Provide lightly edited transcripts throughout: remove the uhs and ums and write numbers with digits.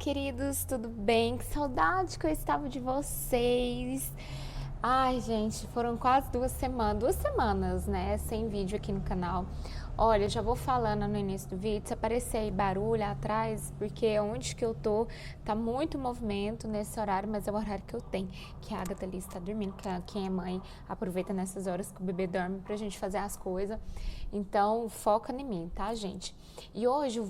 queridos, tudo bem? Que saudade que eu estava de vocês. Ai, gente, foram quase 2 semanas, né, sem vídeo aqui no canal. Olha, já vou falando no início do vídeo, se aparecer aí barulho atrás, porque onde que eu tô, tá muito movimento nesse horário, mas é o horário que eu tenho, que a Agatha ali está dormindo, que quem é mãe aproveita nessas horas que o bebê dorme pra gente fazer as coisas. Então, foca em mim, tá, gente? E hoje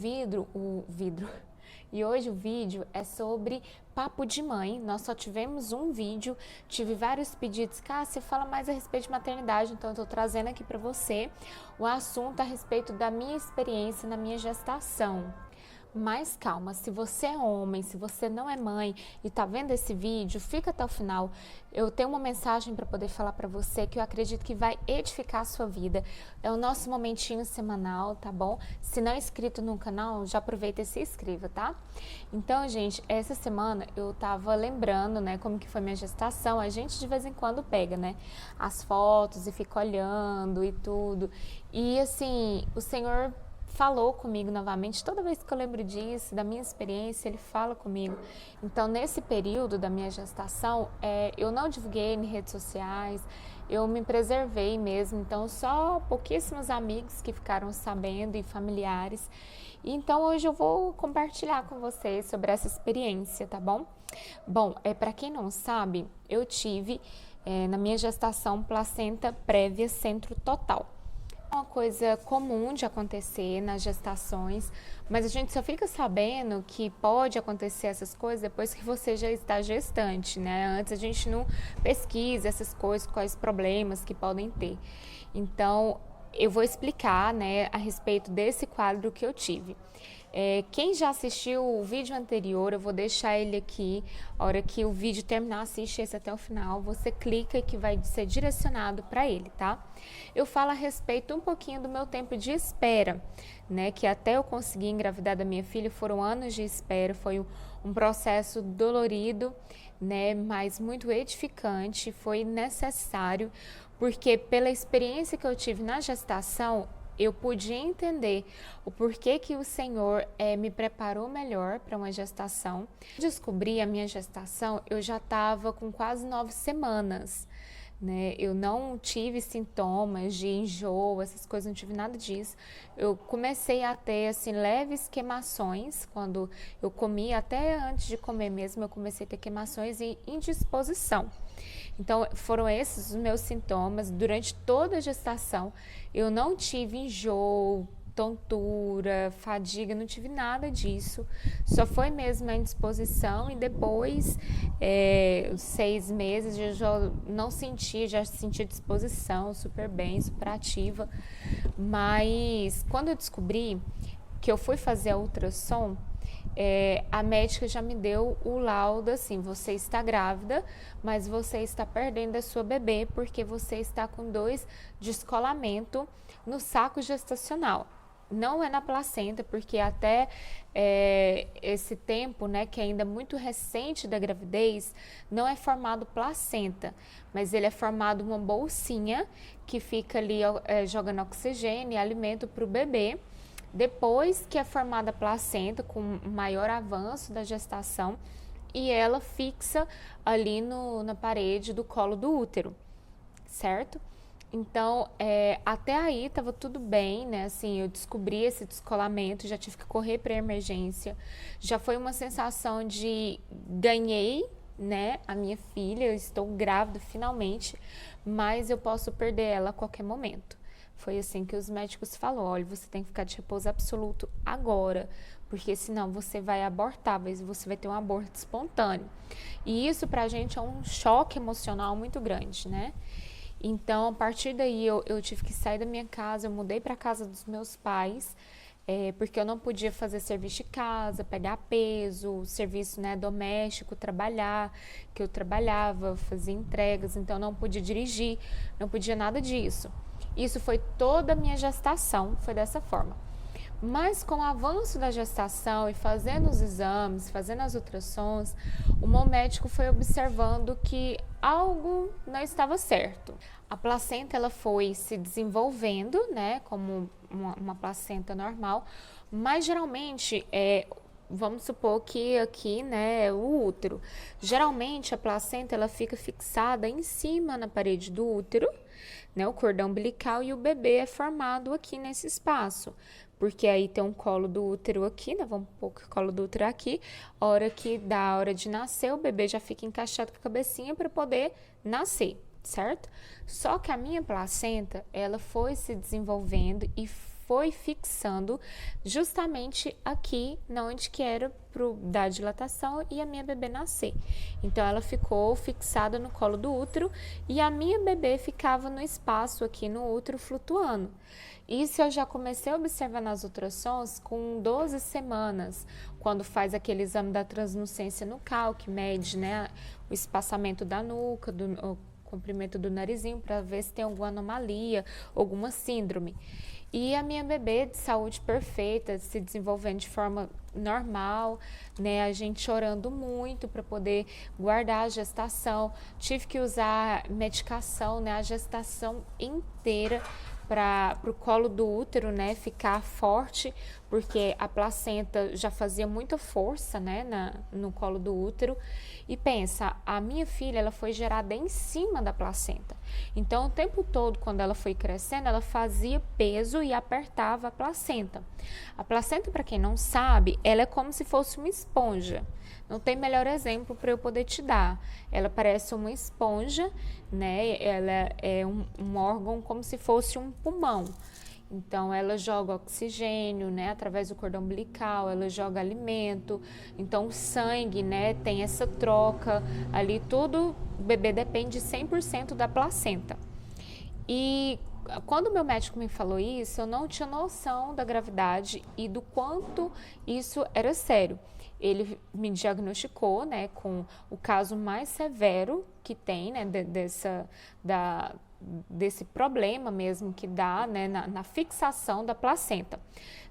e hoje o vídeo é sobre papo de mãe. Nós só tivemos um vídeo, tive vários pedidos. Cássia, fala mais a respeito de maternidade, então eu tô trazendo aqui para você o assunto a respeito da minha experiência na minha gestação. Mas calma, se você é homem, se você não é mãe e tá vendo esse vídeo, fica até o final. Eu tenho uma mensagem para poder falar para você que eu acredito que vai edificar a sua vida. É o nosso momentinho semanal, tá bom? Se não é inscrito no canal, já aproveita e se inscreva, tá? Então, gente, essa semana eu tava lembrando, né, como que foi minha gestação. A gente de vez em quando pega, né, as fotos e fica olhando e tudo. E assim, o Senhor falou comigo novamente, toda vez que eu lembro disso, da minha experiência, ele fala comigo. Então, nesse período da minha gestação, eu não divulguei em redes sociais, eu me preservei mesmo, então só pouquíssimos amigos que ficaram sabendo e familiares. Então, hoje eu vou compartilhar com vocês sobre essa experiência, tá bom? Bom, para quem não sabe, eu tive, na minha gestação, placenta prévia centro total. Uma coisa comum de acontecer nas gestações, mas a gente só fica sabendo que pode acontecer essas coisas depois que você já está gestante, né? Antes a gente não pesquisa essas coisas, quais problemas que podem ter. Então, eu vou explicar, né, a respeito desse quadro que eu tive. Quem já assistiu o vídeo anterior, eu vou deixar ele aqui. A hora que o vídeo terminar, assiste esse até o final. Você clica que vai ser direcionado para ele, tá? Eu falo a respeito um pouquinho do meu tempo de espera, né? Que até eu conseguir engravidar da minha filha foram anos de espera. Foi um processo dolorido, né? Mas muito edificante. Foi necessário, porque pela experiência que eu tive na gestação, eu pude entender o porquê que o Senhor me preparou melhor para uma gestação. Descobri a minha gestação, eu já estava com quase 9 semanas, né? Eu não tive sintomas de enjoo, essas coisas, não tive nada disso. Eu comecei a ter, assim, leves queimações, quando eu comia, até antes de comer mesmo, eu comecei a ter queimações e indisposição. Então, foram esses os meus sintomas. Durante toda a gestação, eu não tive enjoo, tontura, fadiga, não tive nada disso. Só foi mesmo a indisposição e depois, 6 meses, eu já não senti, já senti disposição, super bem, super ativa. Mas quando eu descobri que eu fui fazer a ultrassom, a médica já me deu o laudo assim: você está grávida, mas você está perdendo a sua bebê porque você está com 2 descolamentos no saco gestacional. Não é na placenta, porque até esse tempo, né, que é ainda muito recente da gravidez, não é formado placenta, mas ele é formado uma bolsinha que fica ali jogando oxigênio e alimento para o bebê. Depois que é formada a placenta, com maior avanço da gestação, e ela fixa ali na parede do colo do útero, certo? Então, até aí estava tudo bem, né? Assim, eu descobri esse descolamento, já tive que correr para emergência. Já foi uma sensação de ganhei, né, a minha filha, eu estou grávida finalmente, mas eu posso perder ela a qualquer momento. Foi assim que os médicos falaram: olha, você tem que ficar de repouso absoluto agora, porque senão você vai abortar, você vai ter um aborto espontâneo. E isso pra gente é um choque emocional muito grande, né? Então, a partir daí, eu tive que sair da minha casa, eu mudei para casa dos meus pais, porque eu não podia fazer serviço de casa, pegar peso, serviço, né, doméstico, trabalhar, que eu trabalhava, fazia entregas, então eu não podia dirigir, não podia nada disso. Isso foi toda a minha gestação, foi dessa forma. Mas com o avanço da gestação e fazendo os exames, fazendo as ultrassons, o meu médico foi observando que algo não estava certo. A placenta ela foi se desenvolvendo, né, como uma placenta normal, mas geralmente vamos supor que aqui, né, o útero. Geralmente a placenta ela fica fixada em cima na parede do útero, né, o cordão umbilical e o bebê é formado aqui nesse espaço. Porque aí tem um colo do útero aqui, né? Vamos pôr o colo do útero aqui. A hora que dá a hora de nascer, o bebê já fica encaixado com a cabecinha para poder nascer, certo? Só que a minha placenta, ela foi se desenvolvendo e foi fixando justamente aqui, na onde que era pro dar dilatação e a minha bebê nascer. Então ela ficou fixada no colo do útero e a minha bebê ficava no espaço aqui no útero flutuando. Isso eu já comecei a observar nas ultrassons com 12 semanas, quando faz aquele exame da translucência nucal, que mede, né, o espaçamento da nuca, o comprimento do narizinho, para ver se tem alguma anomalia, alguma síndrome. E a minha bebê de saúde perfeita, se desenvolvendo de forma normal, né? A gente chorando muito para poder guardar a gestação. Tive que usar medicação, né? A gestação inteira para o colo do útero, né, ficar forte, porque a placenta já fazia muita força, né, no colo do útero. E pensa, a minha filha, ela foi gerada em cima da placenta. Então, o tempo todo, quando ela foi crescendo, ela fazia peso e apertava a placenta. A placenta, para quem não sabe, ela é como se fosse uma esponja. Não tem melhor exemplo para eu poder te dar. Ela parece uma esponja, né? Ela é um órgão como se fosse um pulmão. Então, ela joga oxigênio, né, através do cordão umbilical, ela joga alimento. Então, o sangue, né, tem essa troca ali, tudo, o bebê depende 100% da placenta. E quando o meu médico me falou isso, eu não tinha noção da gravidade e do quanto isso era sério. Ele me diagnosticou, né, com o caso mais severo que tem, né, desse problema mesmo que dá, né, na fixação da placenta.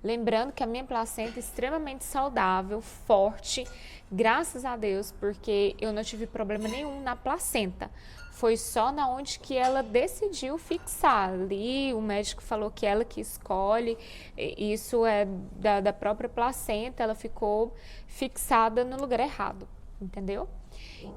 Lembrando que a minha placenta é extremamente saudável, forte, graças a Deus, porque eu não tive problema nenhum na placenta. Foi só na onde que ela decidiu fixar. Ali o médico falou que ela que escolhe, isso é da própria placenta, ela ficou fixada no lugar errado, entendeu?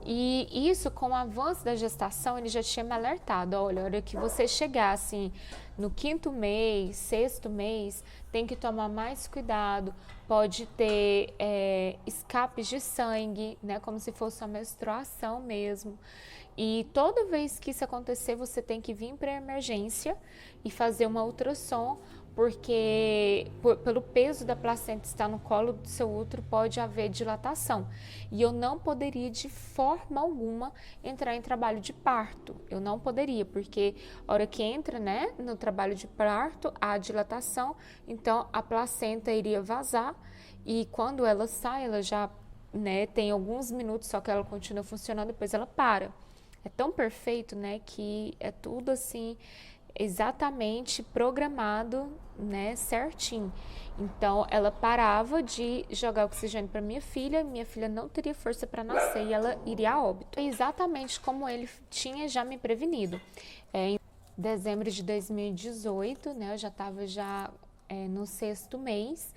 E isso, com o avanço da gestação, ele já tinha me alertado, olha, a hora que você chegar assim, no 5º mês, 6º mês, tem que tomar mais cuidado, pode ter escapes de sangue, né, como se fosse uma menstruação mesmo. E toda vez que isso acontecer, você tem que vir para a emergência e fazer uma ultrassom, porque pelo peso da placenta estar no colo do seu útero pode haver dilatação. E eu não poderia de forma alguma entrar em trabalho de parto. Eu não poderia, porque a hora que entra, né, no trabalho de parto, há dilatação, então a placenta iria vazar e quando ela sai, ela já, né, tem alguns minutos, só que ela continua funcionando, depois ela para. É tão perfeito, né, que é tudo assim exatamente programado, né, certinho. Então, ela parava de jogar oxigênio para minha filha não teria força para nascer e ela iria a óbito. Exatamente como ele tinha já me prevenido. Em dezembro de 2018, né, eu já estava no 6º mês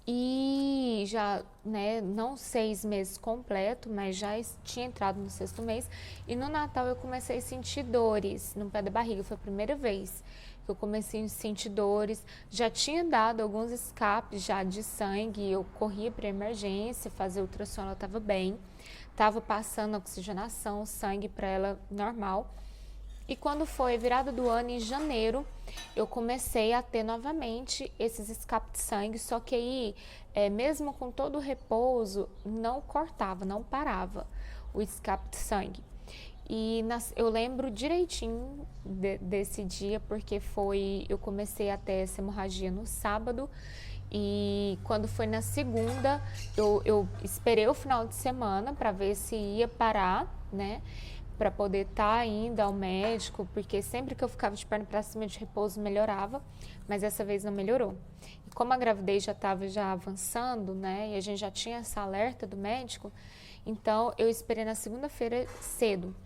e já, né, não 6 meses completo, mas já tinha entrado no 6º mês. E no Natal eu comecei a sentir dores no pé da barriga, foi a primeira vez que eu comecei a sentir dores. Já tinha dado alguns escapes já de sangue, eu corria para emergência, fazer ultrassom, ela estava bem, estava passando oxigenação, sangue para ela normal. E quando foi virada do ano, em janeiro, eu comecei a ter novamente esses escapes de sangue, só que aí, mesmo com todo o repouso, não cortava, não parava o escape de sangue. E eu lembro direitinho desse dia, porque eu comecei a ter essa hemorragia no sábado, e quando foi na segunda, eu esperei o final de semana para ver se ia parar, né? Para poder estar indo ao médico, porque sempre que eu ficava de perna para cima de repouso melhorava, mas essa vez não melhorou. E como a gravidez já estava avançando, né, e a gente já tinha essa alerta do médico, então eu esperei na segunda-feira cedo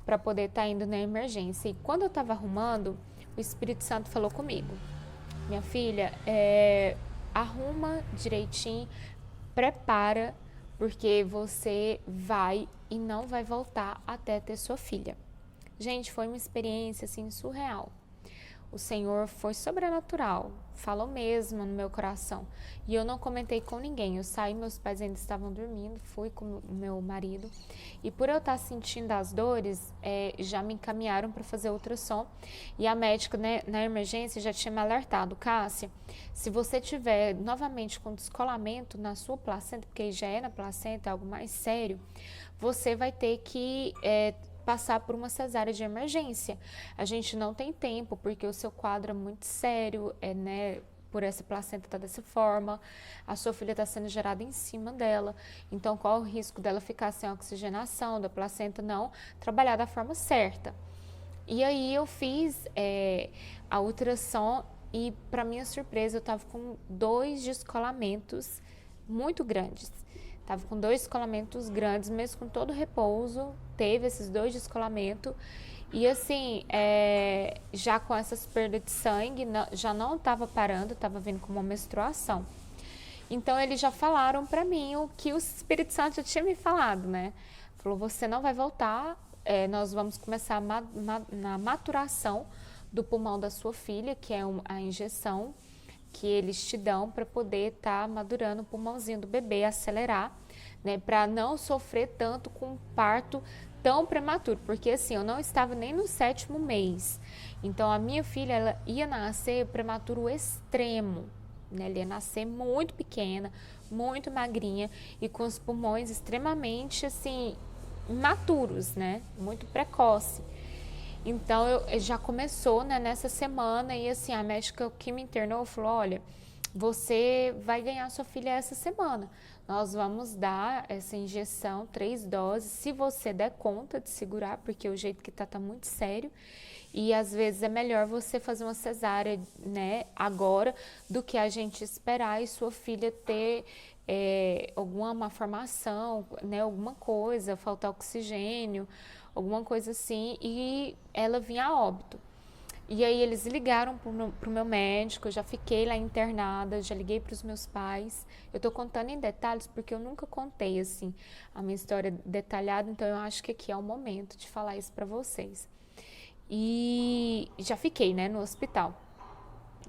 para poder estar indo na emergência. E quando eu estava arrumando, o Espírito Santo falou comigo: minha filha, arruma direitinho, prepara, porque você vai e não vai voltar até ter sua filha. Gente, foi uma experiência assim surreal. O Senhor foi sobrenatural, falou mesmo no meu coração. E eu não comentei com ninguém. Eu saí, meus pais ainda estavam dormindo, fui com o meu marido. E por eu estar sentindo as dores, já me encaminharam para fazer ultrassom. E a médica, né, na emergência, já tinha me alertado: Cássia, se você tiver novamente com descolamento na sua placenta, porque já é na placenta, é algo mais sério, você vai ter que passar por uma cesárea de emergência. A gente não tem tempo, porque o seu quadro é muito sério, né? Por essa placenta estar dessa forma, a sua filha está sendo gerada em cima dela, então qual o risco dela ficar sem oxigenação, da placenta não trabalhar da forma certa. E aí eu fiz a ultrassom e, para minha surpresa, eu estava com 2 descolamentos muito grandes. Estava com 2 descolamentos grandes, mesmo com todo o repouso, teve esses 2 descolamentos. E assim, já com essas perdas de sangue, já não estava parando, estava vindo com uma menstruação. Então, eles já falaram para mim o que o Espírito Santo já tinha me falado, né? Falou: você não vai voltar, nós vamos começar na maturação do pulmão da sua filha, que é a injeção que eles te dão para poder estar madurando o pulmãozinho do bebê, acelerar, né, para não sofrer tanto com um parto tão prematuro, porque assim, eu não estava nem no 7º mês, então a minha filha, ela ia nascer prematuro extremo, né, ela ia nascer muito pequena, muito magrinha e com os pulmões extremamente, assim, imaturos, né, muito precoce. Então, já começou, né, nessa semana e assim, a médica que me internou falou: olha, você vai ganhar sua filha essa semana. Nós vamos dar essa injeção, 3 doses, se você der conta de segurar, porque o jeito que tá muito sério. E às vezes é melhor você fazer uma cesárea, né, agora, do que a gente esperar e sua filha ter alguma malformação, né, alguma coisa, faltar oxigênio, alguma coisa assim, e ela vinha a óbito. E aí eles ligaram pro meu médico, eu já fiquei lá internada, já liguei para os meus pais. Eu tô contando em detalhes porque eu nunca contei assim a minha história detalhada, então eu acho que aqui é o momento de falar isso para vocês. E já fiquei, né, no hospital.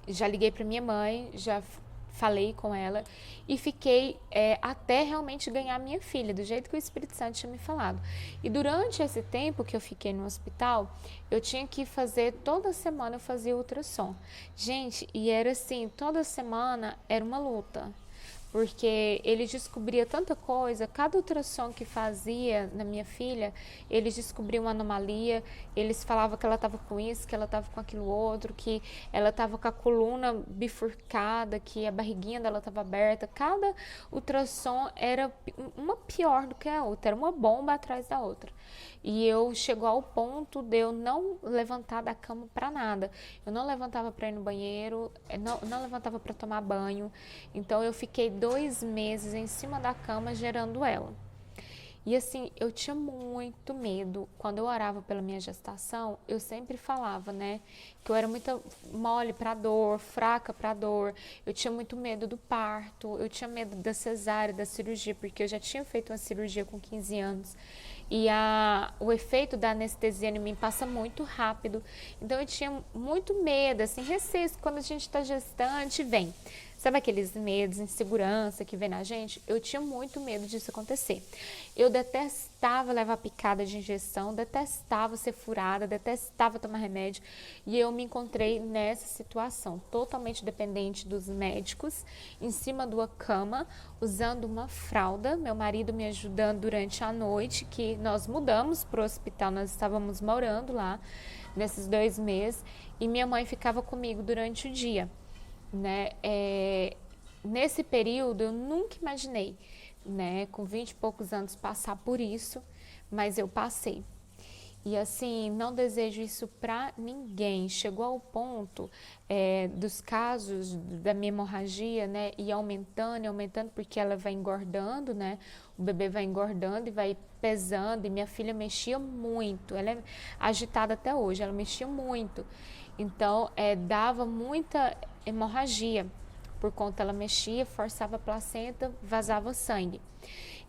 Já liguei para minha mãe, já falei com ela e fiquei até realmente ganhar minha filha, do jeito que o Espírito Santo tinha me falado. E durante esse tempo que eu fiquei no hospital, eu tinha que fazer, toda semana eu fazia ultrassom. Gente, e era assim, toda semana era uma luta. Porque ele descobria tanta coisa, cada ultrassom que fazia na minha filha, eles descobriam uma anomalia, eles falavam que ela estava com isso, que ela estava com aquilo outro, que ela estava com a coluna bifurcada, que a barriguinha dela estava aberta. Cada ultrassom era uma pior do que a outra, era uma bomba atrás da outra. E eu chegou ao ponto de eu não levantar da cama para nada. Eu não levantava para ir no banheiro, não levantava para tomar banho. Então eu fiquei 2 meses em cima da cama gerando ela. E assim, eu tinha muito medo. Quando eu orava pela minha gestação, eu sempre falava, né, que eu era muito mole para dor, fraca para dor. Eu tinha muito medo do parto, eu tinha medo da cesárea, da cirurgia, porque eu já tinha feito uma cirurgia com 15 anos. E o efeito da anestesia em mim passa muito rápido. Então eu tinha muito medo, assim, receio. Quando a gente está gestante, vem. Sabe aqueles medos, insegurança que vem na gente? Eu tinha muito medo disso acontecer. Eu detestava levar picada de injeção, detestava ser furada, detestava tomar remédio. E eu me encontrei nessa situação, totalmente dependente dos médicos, em cima de uma cama, usando uma fralda. Meu marido me ajudando durante a noite, que nós mudamos para o hospital, nós estávamos morando lá nesses 2 meses. E minha mãe ficava comigo durante o dia. Né? Nesse período eu nunca imaginei, né, com 20 e poucos anos passar por isso, mas eu passei. E assim, não desejo isso para ninguém. Chegou ao ponto dos casos da minha hemorragia, né, e aumentando, porque ela vai engordando, né, o bebê vai engordando e vai pesando, e minha filha mexia muito, ela é agitada até hoje, ela mexia muito. Então, dava muita hemorragia, por conta ela mexia, forçava a placenta, vazava sangue.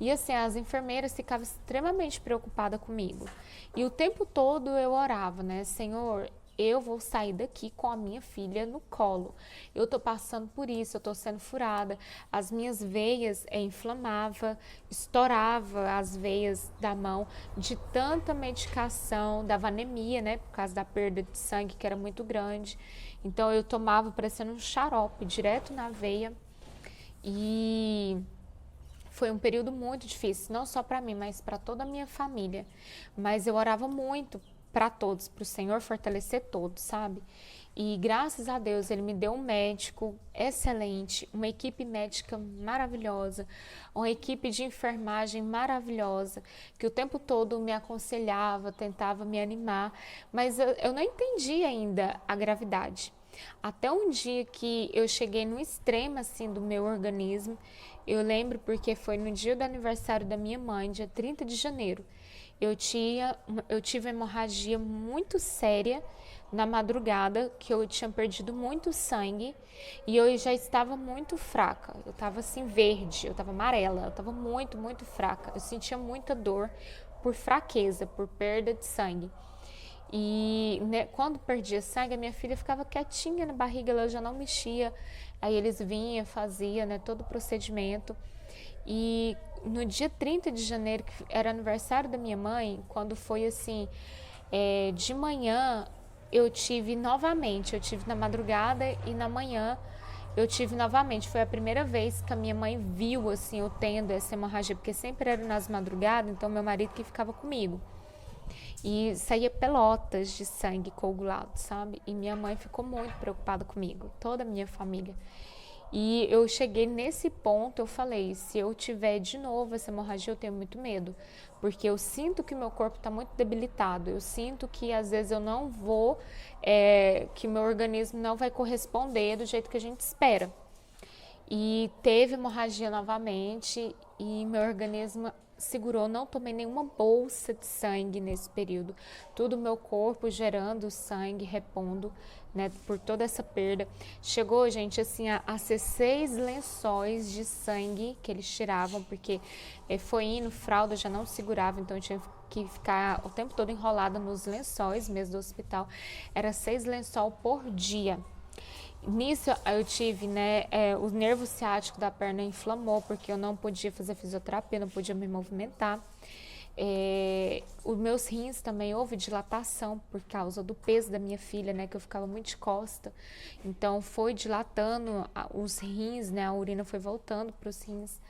E assim, as enfermeiras ficavam extremamente preocupadas comigo. E o tempo todo eu orava, né? Senhor, eu vou sair daqui com a minha filha no colo. Eu tô passando por isso, eu tô sendo furada. As minhas veias inflamava, estourava as veias da mão de tanta medicação, dava anemia, né? Por causa da perda de sangue que era muito grande. Então eu tomava parecendo um xarope direto na veia. E foi um período muito difícil, não só para mim, mas para toda a minha família. Mas eu orava muito para todos, para o Senhor fortalecer todos, sabe? E graças a Deus ele me deu um médico excelente, uma equipe médica maravilhosa, uma equipe de enfermagem maravilhosa, que o tempo todo me aconselhava, tentava me animar, mas eu não entendi ainda a gravidade. Até um dia que eu cheguei no extremo assim do meu organismo, eu lembro porque foi no dia do aniversário da minha mãe, dia 30 de janeiro. Eu tive uma hemorragia muito séria na madrugada, que eu tinha perdido muito sangue e eu já estava muito fraca. Eu estava assim verde, eu estava amarela, eu estava muito, muito fraca. Eu sentia muita dor por fraqueza, por perda de sangue. E né, quando perdia sangue, a minha filha ficava quietinha na barriga, ela já não mexia. Aí eles vinham, faziam, né, todo o procedimento. E no dia 30 de janeiro, que era aniversário da minha mãe, quando foi assim, de manhã, eu tive na madrugada e na manhã eu tive novamente. Foi a primeira vez que a minha mãe viu assim, eu tendo essa hemorragia, porque sempre era nas madrugadas, então meu marido que ficava comigo. E saía pelotas de sangue coagulado, sabe? E minha mãe ficou muito preocupada comigo, toda a minha família. E eu cheguei nesse ponto, eu falei, se eu tiver de novo essa hemorragia, eu tenho muito medo. Porque eu sinto que meu corpo está muito debilitado, eu sinto que às vezes eu não vou, que meu organismo não vai corresponder do jeito que a gente espera. E teve hemorragia novamente e meu organismo segurou, não tomei nenhuma bolsa de sangue nesse período. Tudo meu corpo gerando sangue, repondo, né, por toda essa perda. Chegou, gente, assim, a ser 6 lençóis de sangue que eles tiravam, porque foi indo, fralda já não segurava, então eu tinha que ficar o tempo todo enrolada nos lençóis mesmo do hospital. Era 6 lençol por dia. Nisso eu tive, né, o nervo ciático da perna inflamou, porque eu não podia fazer fisioterapia, não podia me movimentar. Os meus rins também houve dilatação por causa do peso da minha filha, né, que eu ficava muito de costa. Então foi dilatando os rins, né, a urina foi voltando para os rins.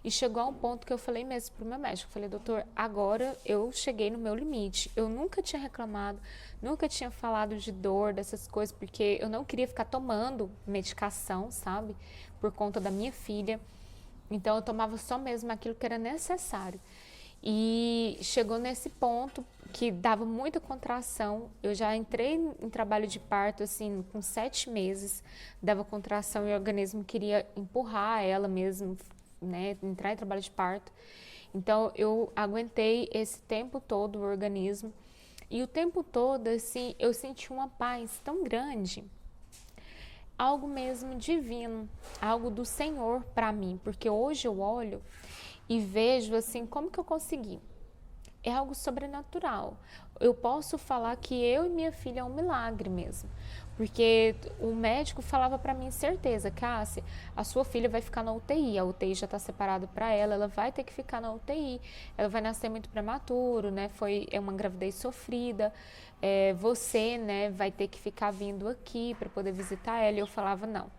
E chegou a um ponto que eu falei mesmo pro meu médico, falei, doutor, agora eu cheguei no meu limite. Eu nunca tinha reclamado, nunca tinha falado de dor, dessas coisas, porque eu não queria ficar tomando medicação, sabe, por conta da minha filha. Então eu tomava só mesmo aquilo que era necessário. E chegou nesse ponto que dava muita contração. Eu já entrei em trabalho de parto assim com 7 meses, dava contração e o organismo queria empurrar ela mesmo, né, entrar em trabalho de parto. Então eu aguentei esse tempo todo o organismo e o tempo todo assim eu senti uma paz tão grande, algo mesmo divino, algo do Senhor para mim, porque hoje eu olho e vejo assim, como que eu consegui? É algo sobrenatural. Eu posso falar que eu e minha filha é um milagre mesmo. Porque o médico falava para mim, certeza, Cássia, a sua filha vai ficar na UTI, a UTI já está separada para ela vai ter que ficar na UTI, ela vai nascer muito prematuro, né? É uma gravidez sofrida, você, né, vai ter que ficar vindo aqui para poder visitar ela. E eu falava, não.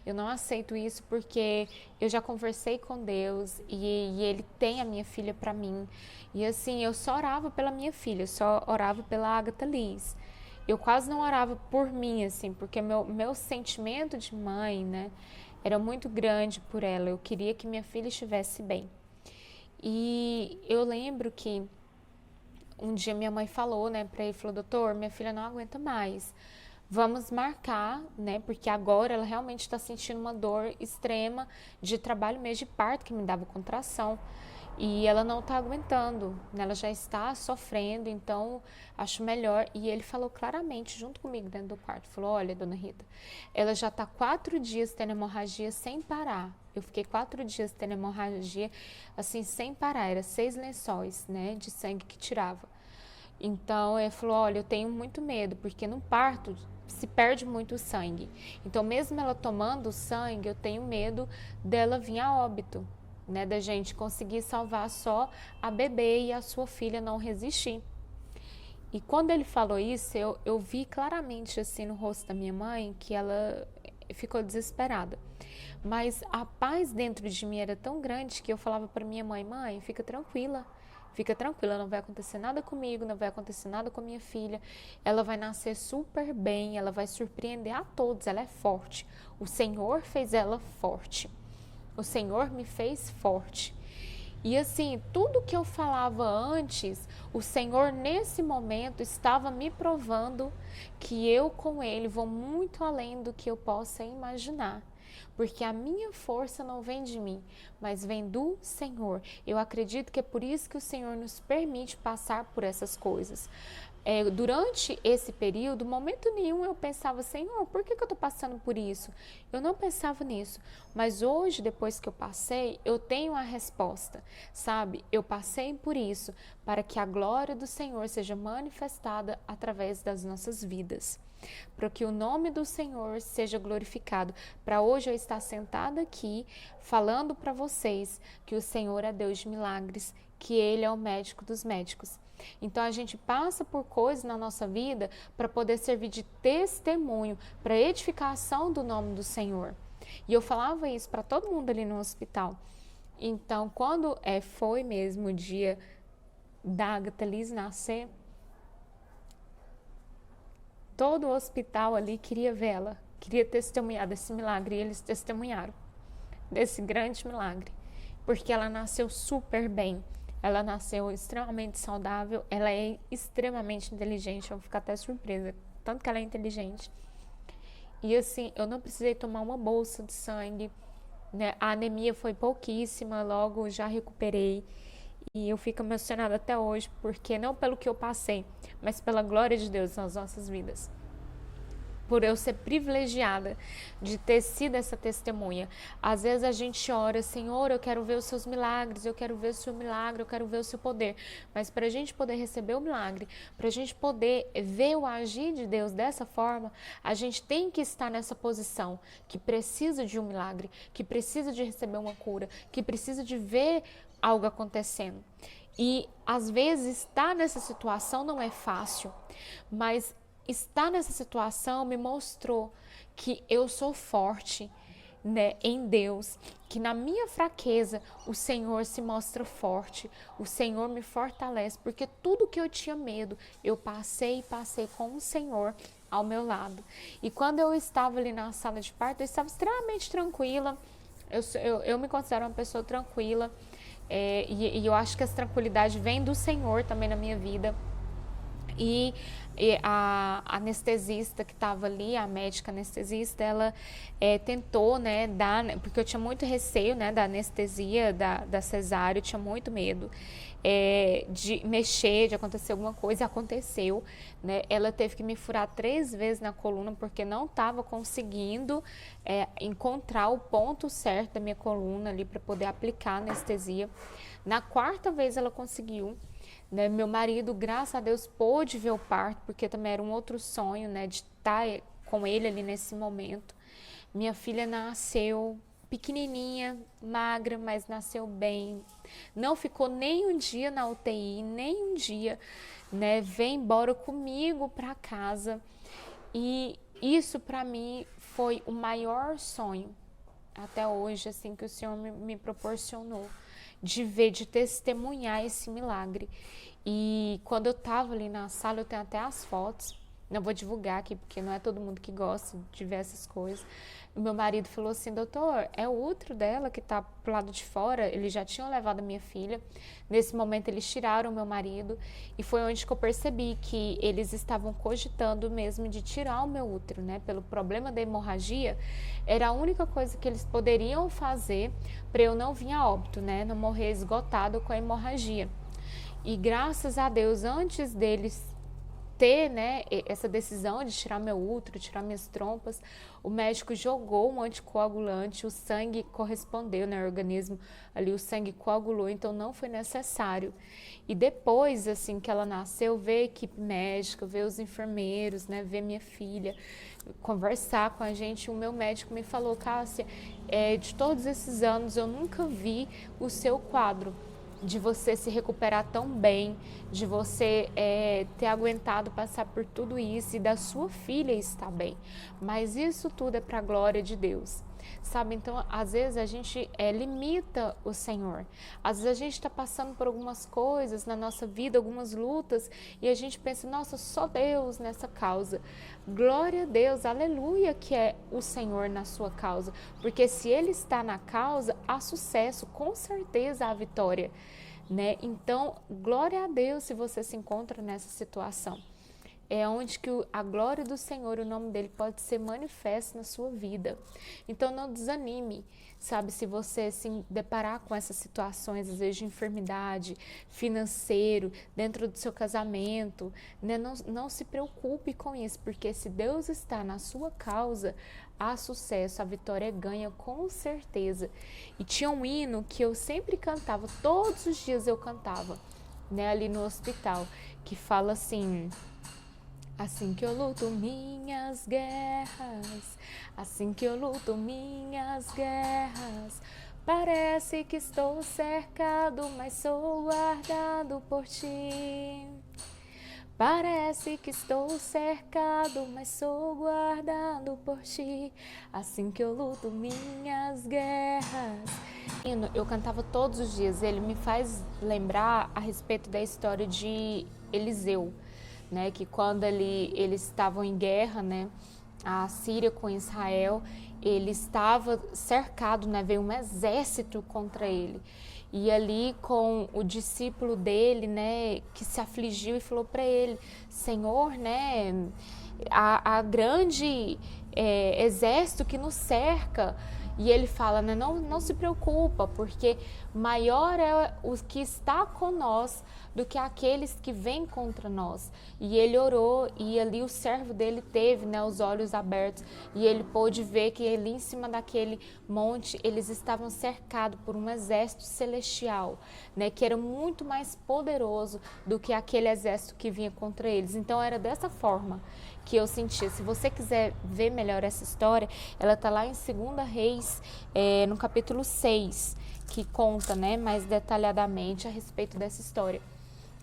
Eu não aceito isso porque eu já conversei com Deus e Ele tem a minha filha para mim. E assim, eu só orava pela minha filha, só orava pela Agatha Liz. Eu quase não orava por mim, assim, porque meu sentimento de mãe, né, era muito grande por ela. Eu queria que minha filha estivesse bem. E eu lembro que um dia minha mãe falou, né, para ele, falou, doutor, minha filha não aguenta mais. Vamos marcar, né? Porque agora ela realmente está sentindo uma dor extrema de trabalho mesmo de parto que me dava contração. e ela não está aguentando, né? Ela já está sofrendo, então acho melhor. E ele falou claramente, junto comigo dentro do quarto, falou: olha, dona Rita, ela já está 4 dias tendo hemorragia sem parar. Eu fiquei 4 dias tendo hemorragia, assim, sem parar. Era 6 lençóis, né, de sangue que tirava. Então, ele falou: olha, eu tenho muito medo, porque no parto se perde muito sangue. Então, mesmo ela tomando sangue, eu tenho medo dela vir a óbito, né? Da gente conseguir salvar só a bebê e a sua filha não resistir. E quando ele falou isso, eu vi claramente assim no rosto da minha mãe que ela ficou desesperada. Mas a paz dentro de mim era tão grande que eu falava para minha mãe: mãe, fica tranquila, não vai acontecer nada comigo, não vai acontecer nada com a minha filha, ela vai nascer super bem, ela vai surpreender a todos, ela é forte, o Senhor fez ela forte, o Senhor me fez forte. E assim, tudo que eu falava antes, o Senhor nesse momento estava me provando que eu com Ele vou muito além do que eu possa imaginar. Porque a minha força não vem de mim, mas vem do Senhor. Eu acredito que é por isso que o Senhor nos permite passar por essas coisas. Durante esse período, momento nenhum eu pensava: Senhor, por que eu estou passando por isso? Eu não pensava nisso, mas hoje, depois que eu passei, eu tenho a resposta, sabe? Eu passei por isso para que a glória do Senhor seja manifestada através das nossas vidas, para que o nome do Senhor seja glorificado, para hoje eu estar sentada aqui falando para vocês que o Senhor é Deus de milagres, que Ele é o médico dos médicos. Então a gente passa por coisas na nossa vida para poder servir de testemunho, para edificação do nome do Senhor. E eu falava isso para todo mundo ali no hospital. Então, quando foi mesmo o dia da Agatha Liz nascer, todo o hospital ali queria vê-la, queria testemunhar desse milagre, e eles testemunharam desse grande milagre, porque ela nasceu super bem. Ela nasceu extremamente saudável, ela é extremamente inteligente, eu vou ficar até surpresa, tanto que ela é inteligente. E assim, eu não precisei tomar uma bolsa de sangue, né? A anemia foi pouquíssima, logo já recuperei. E eu fico emocionada até hoje, porque não pelo que eu passei, mas pela glória de Deus nas nossas vidas. Por eu ser privilegiada de ter sido essa testemunha. Às vezes a gente ora: Senhor, eu quero ver os seus milagres, eu quero ver o seu milagre, eu quero ver o seu poder. Mas para a gente poder receber o milagre, para a gente poder ver o agir de Deus dessa forma, a gente tem que estar nessa posição, que precisa de um milagre, que precisa de receber uma cura, que precisa de ver algo acontecendo. E às vezes estar nessa situação não é fácil, mas estar nessa situação me mostrou que eu sou forte, né, em Deus, que na minha fraqueza o Senhor se mostra forte, o Senhor me fortalece, porque tudo que eu tinha medo, eu passei com o Senhor ao meu lado. E quando eu estava ali na sala de parto, eu estava extremamente tranquila, eu me considero uma pessoa tranquila, e eu acho que essa tranquilidade vem do Senhor também na minha vida. E a anestesista que estava ali, a médica anestesista, ela tentou, né, dar, porque eu tinha muito receio, né, da anestesia, da cesárea, eu tinha muito medo de mexer, de acontecer alguma coisa, e aconteceu, né, ela teve que me furar 3 vezes na coluna, porque não estava conseguindo encontrar o ponto certo da minha coluna ali para poder aplicar a anestesia. Na 4ª vez ela conseguiu. Né, meu marido, graças a Deus, pôde ver o parto, porque também era um outro sonho, né, de estar com ele ali nesse momento. Minha filha nasceu pequenininha, magra, mas nasceu bem. Não ficou nem um dia na UTI, nem um dia, né, veio embora comigo para casa. E isso para mim foi o maior sonho até hoje, assim, que o Senhor me proporcionou, de ver, de testemunhar esse milagre. E quando eu estava ali na sala, eu tenho até as fotos, Não vou divulgar aqui, porque não é todo mundo que gosta de ver essas coisas. O meu marido falou assim, doutor, é o útero dela que tá pro lado de fora. Eles já tinham levado a minha filha. Nesse momento, eles tiraram o meu marido. E foi onde que eu percebi que eles estavam cogitando mesmo de tirar o meu útero, né? Pelo problema da hemorragia, era a única coisa que eles poderiam fazer para eu não vir a óbito, né? Não morrer esgotado com a hemorragia. E graças a Deus, antes deles ter, né, essa decisão de tirar meu útero, tirar minhas trompas, o médico jogou um anticoagulante, o sangue correspondeu, né, o organismo ali, o sangue coagulou, então não foi necessário. E depois, assim, que ela nasceu, ver a equipe médica, ver os enfermeiros, né, ver minha filha, conversar com a gente, o meu médico me falou, Cássia, de todos esses anos eu nunca vi o seu quadro de você se recuperar tão bem, de você ter aguentado passar por tudo isso e da sua filha estar bem. Mas isso tudo é para a glória de Deus. Sabe, então às vezes a gente limita o Senhor, às vezes a gente está passando por algumas coisas na nossa vida, algumas lutas, e a gente pensa, nossa, só Deus nessa causa. Glória a Deus, aleluia, que é o Senhor na sua causa, porque se Ele está na causa, há sucesso, com certeza há vitória, né? Então, glória a Deus se você se encontra nessa situação. É onde que a glória do Senhor, o nome dele pode ser manifesto na sua vida. Então não desanime, sabe, se você se deparar com essas situações, às vezes de enfermidade, financeiro, dentro do seu casamento, né? Não se preocupe com isso, porque se Deus está na sua causa, há sucesso, a vitória é ganha com certeza. E tinha um hino que eu sempre cantava, todos os dias eu cantava, né, ali no hospital, que fala assim: assim que eu luto minhas guerras, assim que eu luto minhas guerras, parece que estou cercado, mas sou guardado por ti. Parece que estou cercado, mas sou guardado por ti, assim que eu luto minhas guerras. Eu cantava todos os dias, ele me faz lembrar a respeito da história de Eliseu, né, que quando eles estavam em guerra, né, a Síria com Israel, ele estava cercado, né, veio um exército contra ele. E ali com o discípulo dele, né, que se afligiu e falou para ele, Senhor, né, a grande exército que nos cerca. E ele fala, né, não se preocupa, porque maior é o que está com nós do que aqueles que vêm contra nós. E ele orou, e ali o servo dele teve, né, os olhos abertos, e ele pôde ver que ali em cima daquele monte, eles estavam cercados por um exército celestial, né, que era muito mais poderoso do que aquele exército que vinha contra eles. Então era dessa forma que eu sentia. Se você quiser ver melhor essa história, ela está lá em 2 Reis, no capítulo 6, que conta, né, mais detalhadamente a respeito dessa história.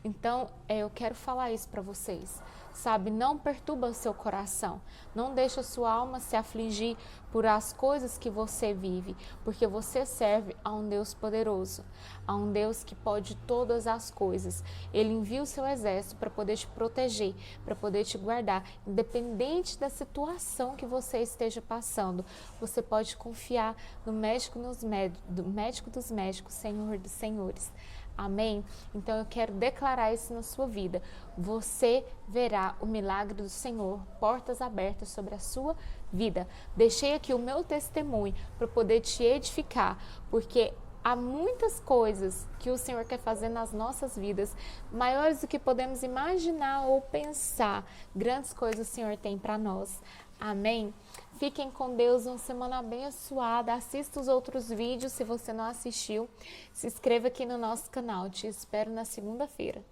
Então, eu quero falar isso para vocês, sabe? Não perturba o seu coração, não deixa a sua alma se afligir por as coisas que você vive, porque você serve a um Deus poderoso, a um Deus que pode todas as coisas. Ele envia o seu exército para poder te proteger, para poder te guardar, independente da situação que você esteja passando. Você pode confiar no médico dos médicos, Senhor dos senhores. Amém? Então eu quero declarar isso na sua vida. Você verá o milagre do Senhor, portas abertas sobre a sua vida. Deixei aqui o meu testemunho para poder te edificar, porque há muitas coisas que o Senhor quer fazer nas nossas vidas, maiores do que podemos imaginar ou pensar. Grandes coisas o Senhor tem para nós. Amém? Fiquem com Deus, uma semana abençoada. Assista os outros vídeos se você não assistiu. Se inscreva aqui no nosso canal. Te espero na segunda-feira.